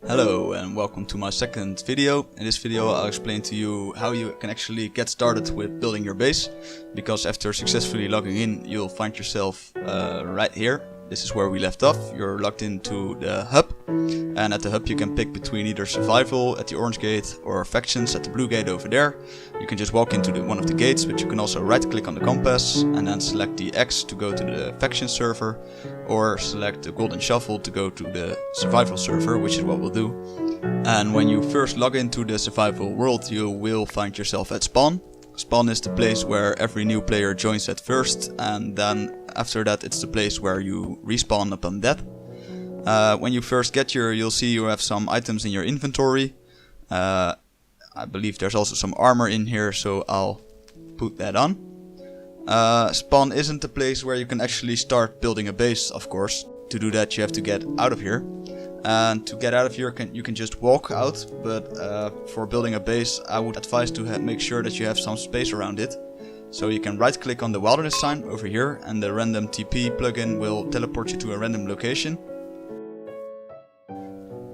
Hello and welcome to my second video. In this video I'll explain to you how you can actually get started with building your base, because after successfully logging in you'll find yourself right here. This is where we left off. You're logged into the hub, and at the hub you can pick between either survival at the orange gate or factions at the blue gate over there. You can just walk into one of the gates, but you can also right click on the compass and then select the X to go to the faction server, or select the golden shuffle to go to the survival server, which is what we'll do. And when you first log into the survival world you will find yourself at spawn. Spawn is the place where every new player joins at first, and then after that it's the place where you respawn upon death. When you first get here you'll see you have some items in your inventory. I believe there's also some armor in here, so I'll put that on. Spawn isn't the place where you can actually start building a base, of course. To do that you have to get out of here. And to get out of here you can just walk out, but for building a base I would advise to make sure that you have some space around it. So you can right click on the wilderness sign over here, and the RandomTP plugin will teleport you to a random location.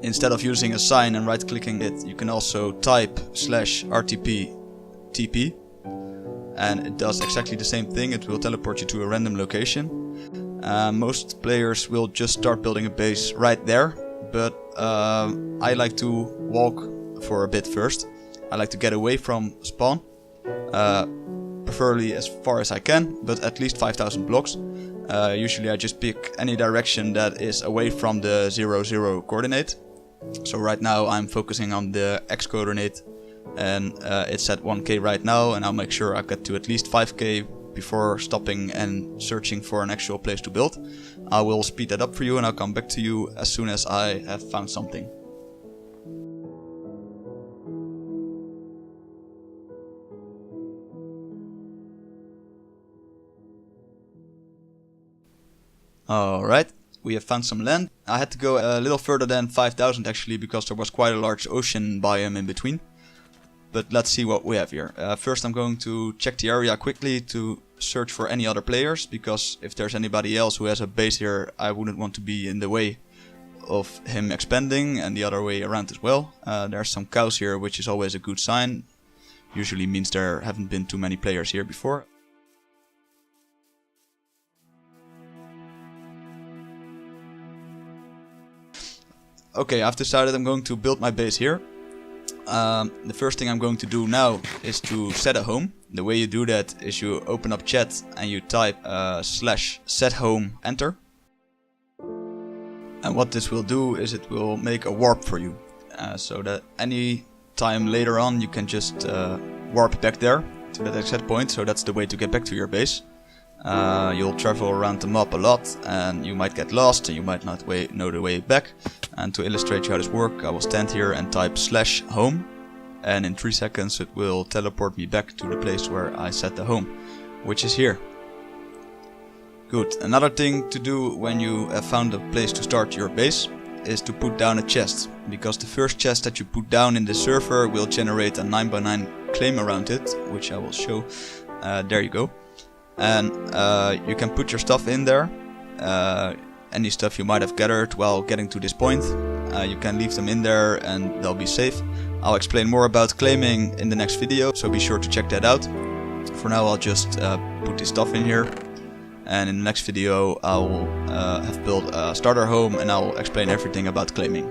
Instead of using a sign and right clicking it, you can also type /RTP-TP, and it does exactly the same thing. It will teleport you to a random location. Most players will just start building a base right there, but I like to walk for a bit first. I like to get away from spawn, preferably as far as I can, but at least 5,000 blocks. Usually I just pick any direction that is away from the 0,0 coordinate. So right now I'm focusing on the X coordinate, and it's at 1k right now, and I'll make sure I get to at least 5k before stopping and searching for an actual place to build. I will speed that up for you and I'll come back to you as soon as I have found something. Alright, we have found some land. I had to go a little further than 5,000 actually, because there was quite a large ocean biome in between. But let's see what we have here. First I'm going to check the area quickly to search for any other players, because if there's anybody else who has a base here I wouldn't want to be in the way of him expanding, and the other way around as well. There's some cows here, which is always a good sign. Usually means there haven't been too many players here before. Okay, I've decided I'm going to build my base here. The first thing I'm going to do now is to set a home. The way you do that is you open up chat and you type /sethome enter. And what this will do is it will make a warp for you, so that any time later on you can just warp back there to that exact point. So that's the way to get back to your base. You'll travel around the map a lot and you might get lost and you might not know the way back. And to illustrate how this works, I will stand here and type /home, and in 3 seconds it will teleport me back to the place where I set the home, which is here. Good. Another thing to do when you have found a place to start your base is to put down a chest, because the first chest that you put down in the server will generate a 9x9 claim around it, which I will show. There you go. And you can put your stuff in there. Any stuff you might have gathered while getting to this point, you can leave them in there and they'll be safe. I'll explain more about claiming in the next video, so be sure to check that out. For now I'll just put this stuff in here, and in the next video I will have built a starter home and I'll explain everything about claiming.